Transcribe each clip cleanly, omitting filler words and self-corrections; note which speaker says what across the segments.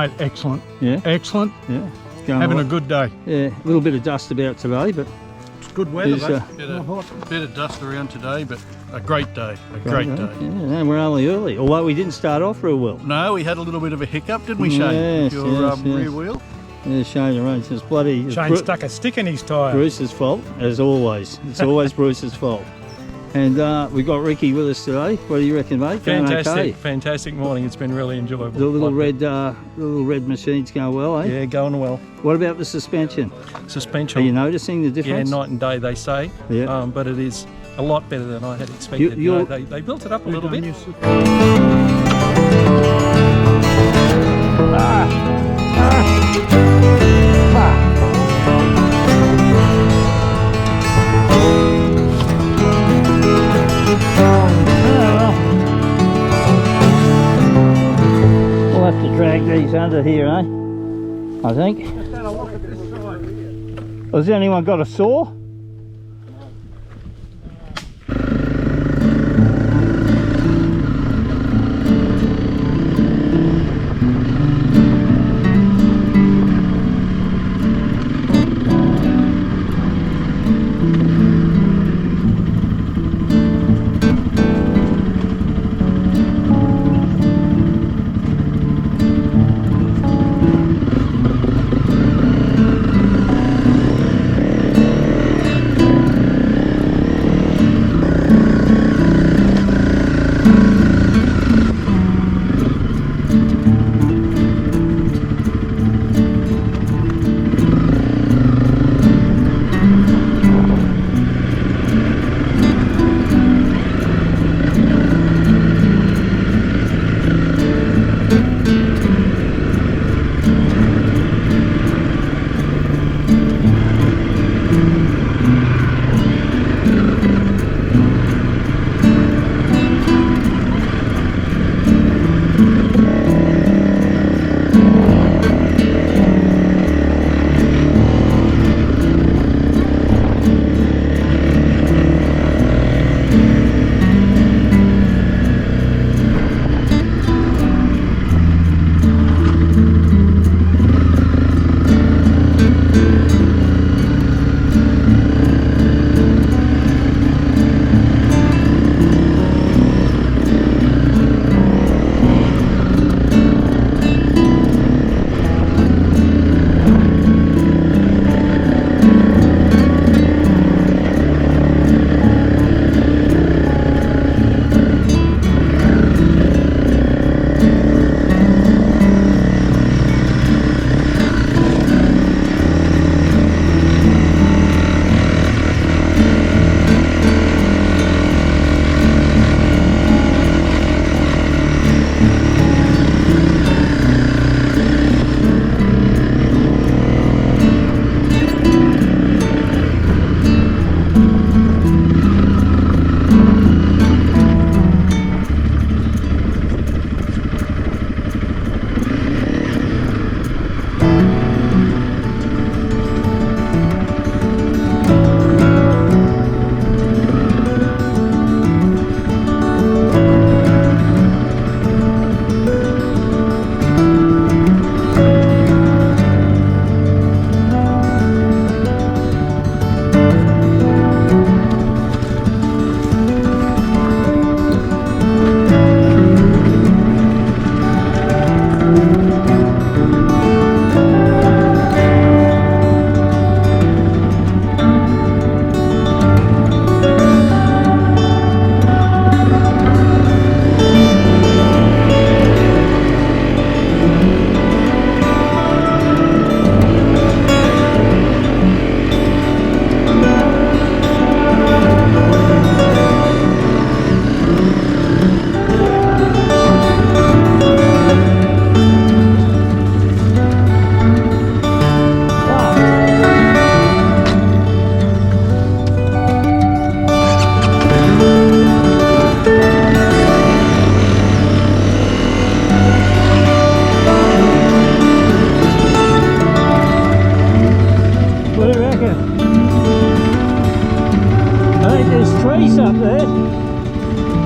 Speaker 1: Mate, excellent.
Speaker 2: Yeah?
Speaker 1: Excellent.
Speaker 2: Yeah.
Speaker 1: Having a good day.
Speaker 2: Yeah, a little bit of dust about today, but
Speaker 1: It's good weather,
Speaker 2: It's,
Speaker 1: though. Bit of dust around today, but a great day. A great day.
Speaker 2: Yeah, and we're only early, although we didn't start off real well.
Speaker 1: No, we had a little bit of a hiccup, didn't we, Shane?
Speaker 2: Yes,
Speaker 1: With your
Speaker 2: yes.
Speaker 1: rear wheel.
Speaker 2: Yeah, Shane arranged. It's bloody
Speaker 3: Shane stuck a stick in his tyre.
Speaker 2: Bruce's fault, as always. It's always Bruce's fault. And we've got Ricky with us today. What do you reckon, mate? Going
Speaker 3: Fantastic,
Speaker 2: okay?
Speaker 3: fantastic morning. It's been really enjoyable.
Speaker 2: The little red machines going well, eh?
Speaker 3: Yeah, going well.
Speaker 2: What about the suspension?
Speaker 3: Suspension.
Speaker 2: Are you noticing the
Speaker 3: Yeah,
Speaker 2: difference?
Speaker 3: night and day they say.
Speaker 2: Yeah.
Speaker 3: But it is a lot better than I had expected. They built it up a little bit.
Speaker 2: We'll have to drag these under here, eh? I think. Has anyone got a saw?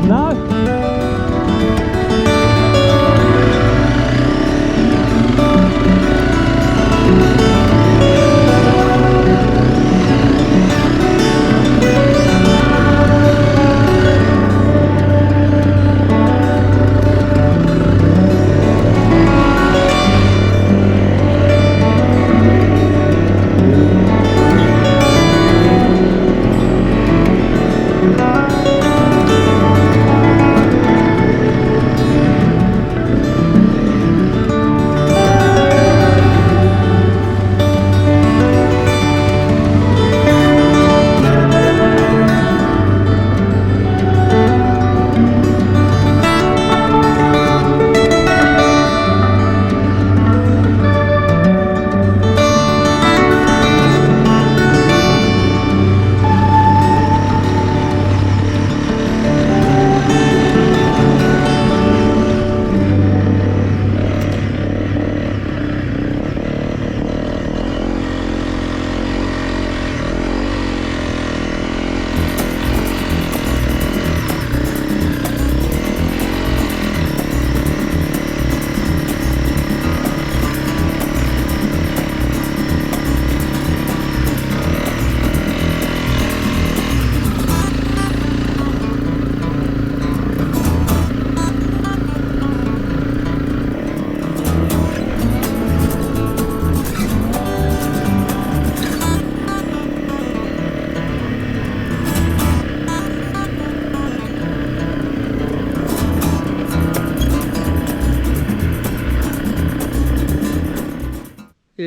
Speaker 2: No?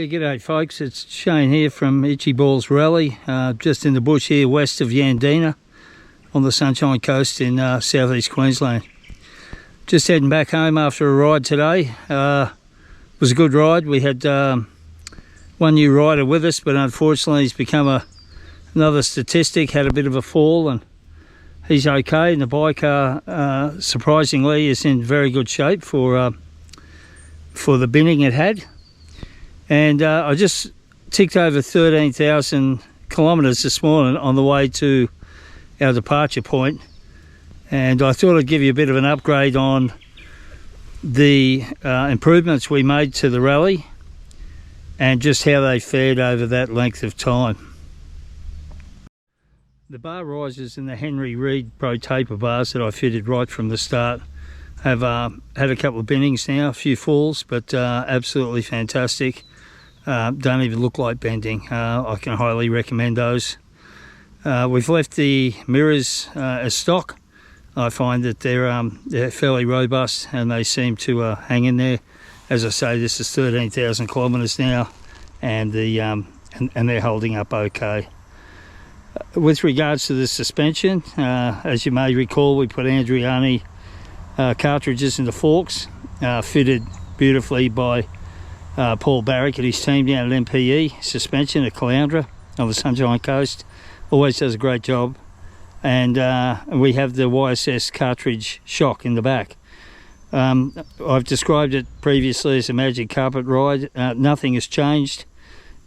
Speaker 2: Yeah, g'day folks, it's Shane here from Itchy Balls Rally, just in the bush here west of Yandina on the Sunshine Coast in southeast Queensland. Just heading back home after a ride today. It was a good ride. We had one new rider with us, but unfortunately he's become another statistic, had a bit of a fall, and he's okay. And the bike, surprisingly, is in very good shape for the binning it had. And I just ticked over 13,000 kilometres this morning on the way to our departure point, and I thought I'd give you a bit of an upgrade on the improvements we made to the rally and just how they fared over that length of time. The bar risers and the Henry Reed Pro Taper bars that I fitted right from the start have had a couple of binnings now, a few falls, but absolutely fantastic. Don't even look like bending. I can highly recommend those. We've left the mirrors as stock. I find that they're fairly robust and they seem to hang in there. As I say, this is 13,000 kilometres now, and they're holding up okay. With regards to the suspension, as you may recall, we put Andriani cartridges in the forks, fitted beautifully by Paul Barrick and his team down at MPE Suspension at Caloundra on the Sunshine Coast. Always does a great job. And we have the YSS cartridge shock in the back. I've described it previously as a magic carpet ride. Nothing has changed.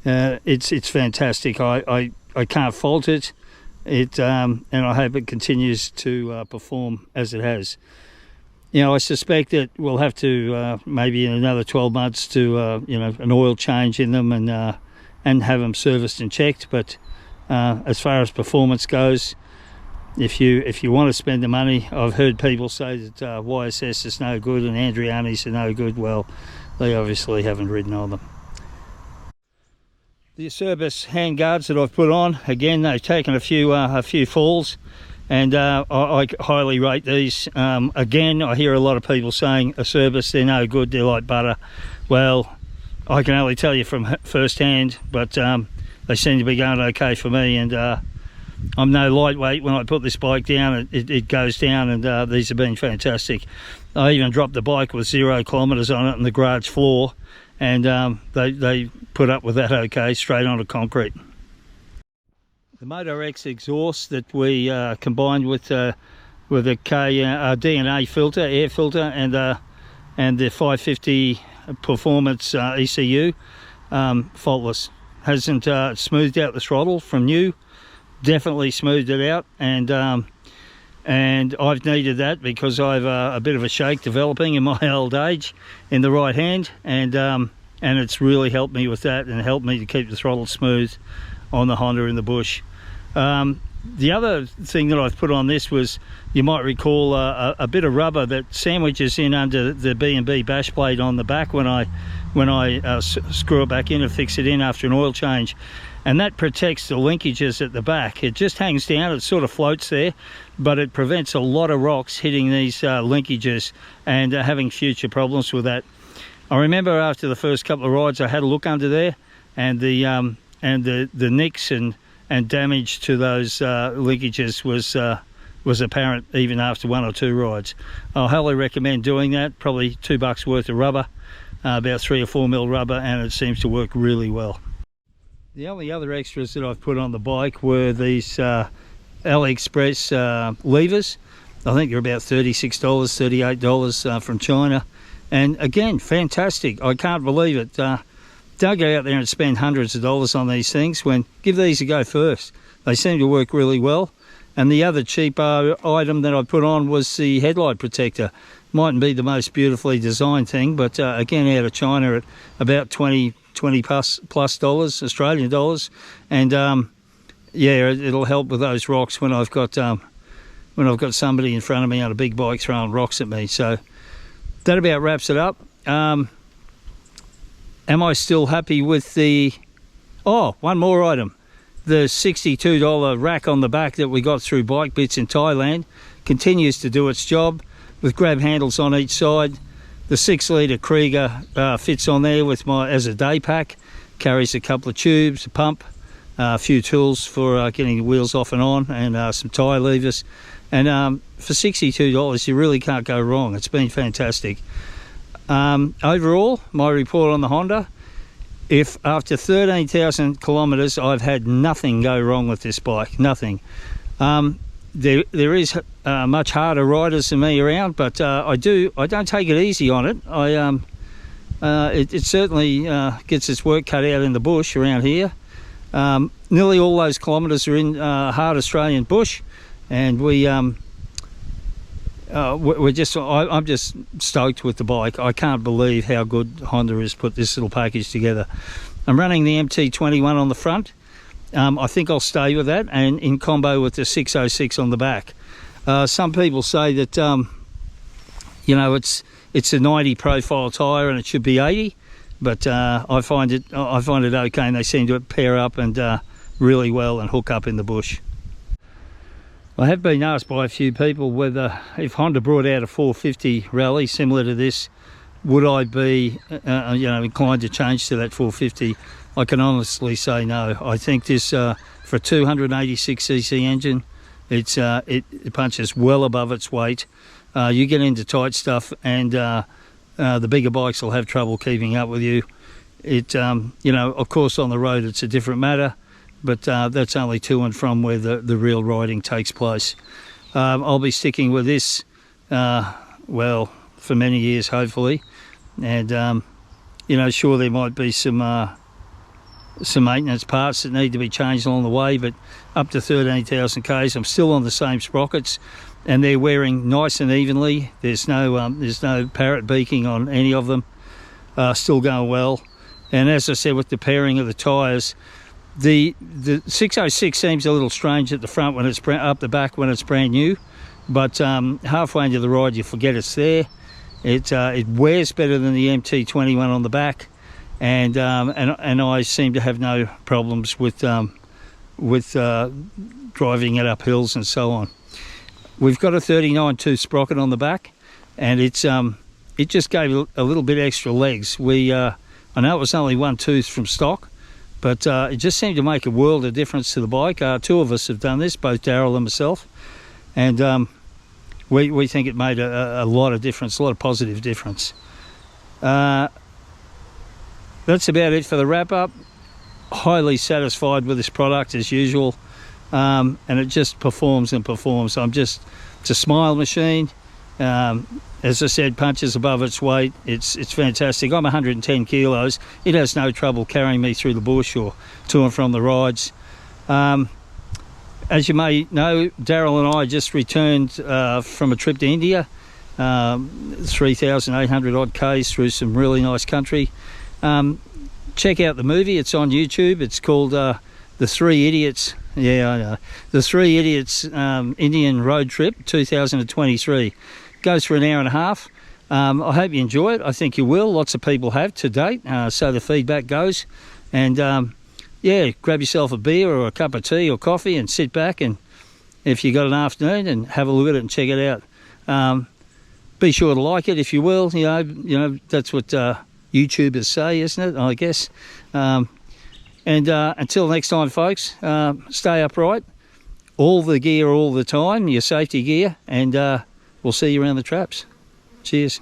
Speaker 2: It's fantastic. I can't fault it. And I hope it continues to perform as it has. You know, I suspect that we'll have to maybe in another 12 months do an oil change in them and have them serviced and checked. But as far as performance goes, if you want to spend the money, I've heard people say that YSS is no good and Andriani's are no good. Well, they obviously haven't ridden on them. The Acerbis hand guards that I've put on, again, they've taken a few falls. And I highly rate these. Again, I hear a lot of people saying Acerbis, they're no good, they're like butter. Well, I can only tell you from first hand, but they seem to be going okay for me. And I'm no lightweight. When I put this bike down, it goes down, and these have been fantastic. I even dropped the bike with 0 kilometres on it on the garage floor, and they put up with that okay, straight onto concrete. The Moto X exhaust that we combined with a DNA filter, air filter, and the 550 performance ECU, faultless. Hasn't smoothed out the throttle from new. Definitely smoothed it out, and I've needed that because I've a bit of a shake developing in my old age in the right hand, and it's really helped me with that and helped me to keep the throttle smooth on the Honda in the bush. The other thing that I've put on this was, you might recall, a bit of rubber that sandwiches in under the B&B bash plate on the back when I screw it back in and fix it in after an oil change, and that protects the linkages at the back. It just hangs down, it sort of floats there, but it prevents a lot of rocks hitting these linkages and having future problems with that. I remember after the first couple of rides I had a look under there, and the nicks and damage to those linkages was apparent even after 1 or 2 rides. I'll highly recommend doing that. Probably $2 worth of rubber, about 3 or 4 mil rubber, and it seems to work really well. The only other extras that I've put on the bike were these AliExpress levers. I think they're about $36, $38 from China, and again, fantastic. I can't believe it. Don't go out there and spend hundreds of dollars on these things. Give these a go first. They seem to work really well. And the other cheap item that I put on was the headlight protector. Mightn't be the most beautifully designed thing, but again, out of China at about 20 plus dollars, Australian dollars. And yeah, it'll help with those rocks when I've got somebody in front of me on a big bike throwing rocks at me. So that about wraps it up. Am I still happy with the... Oh, one more item. The $62 rack on the back that we got through Bike Bits in Thailand continues to do its job with grab handles on each side. The 6 litre Krieger fits on there with as a day pack, carries a couple of tubes, a pump, a few tools for getting the wheels off and on, and some tyre levers. And for $62, you really can't go wrong. It's been fantastic. Overall, my report on the Honda, if after 13,000 kilometres I've had nothing go wrong with this bike, nothing. There is much harder riders than me around, but I don't take it easy on it. It certainly gets its work cut out in the bush around here. Nearly all those kilometres are in hard Australian bush, and I'm just stoked with the bike. I can't believe how good Honda has put this little package together. I'm running the MT21 on the front. I think I'll stay with that, and in combo with the 606 on the back. Some people say that it's a 90 profile tyre and it should be 80, but I find it okay, and they seem to pair up and really well and hook up in the bush. I have been asked by a few people whether, if Honda brought out a 450 rally similar to this, would I be inclined to change to that 450? I can honestly say no. I think this for a 286cc engine, it punches well above its weight. You get into tight stuff, and the bigger bikes will have trouble keeping up with you. Of course, on the road it's a different matter, but that's only to and from where the real riding takes place. I'll be sticking with this, well, for many years, hopefully. And sure, there might be some maintenance parts that need to be changed along the way, but up to 13,000 k's, I'm still on the same sprockets, and they're wearing nice and evenly. There's no parrot beaking on any of them. Still going well. And as I said, with the pairing of the tyres, the 606 seems a little strange at the front when it's up the back when it's brand new, but halfway into the ride you forget it's there. It wears better than the MT21 on the back, and I seem to have no problems with driving it up hills and so on. We've got a 39.2 sprocket on the back, and it just gave a little bit extra legs. I know it was only one tooth from stock, but it just seemed to make a world of difference to the bike. Two of us have done this, both Daryl and myself, and we think it made a lot of difference, a lot of positive difference. That's about it for the wrap-up. Highly satisfied with this product as usual, and it just performs and performs. It's a smile machine. As I said, punches above its weight. It's fantastic. I'm 110 kilos. It has no trouble carrying me through the bush or to and from the rides. As you may know, Daryl and I just returned from a trip to India, 3,800 odd k's through some really nice country. Check out the movie. It's on YouTube. It's called The Three Idiots. Yeah, I know. The Three Idiots Indian Road Trip 2023. Goes for an hour and a half. I hope you enjoy it. I think you will. Lots of people have to date, so the feedback goes. And grab yourself a beer or a cup of tea or coffee and sit back, and if you got an afternoon, and have a look at it and check it out. Be sure to like it if you will. You know that's what YouTubers say, isn't it? I guess. And until next time, folks, stay upright. All the gear all the time, your safety gear, and we'll see you around the traps. Cheers.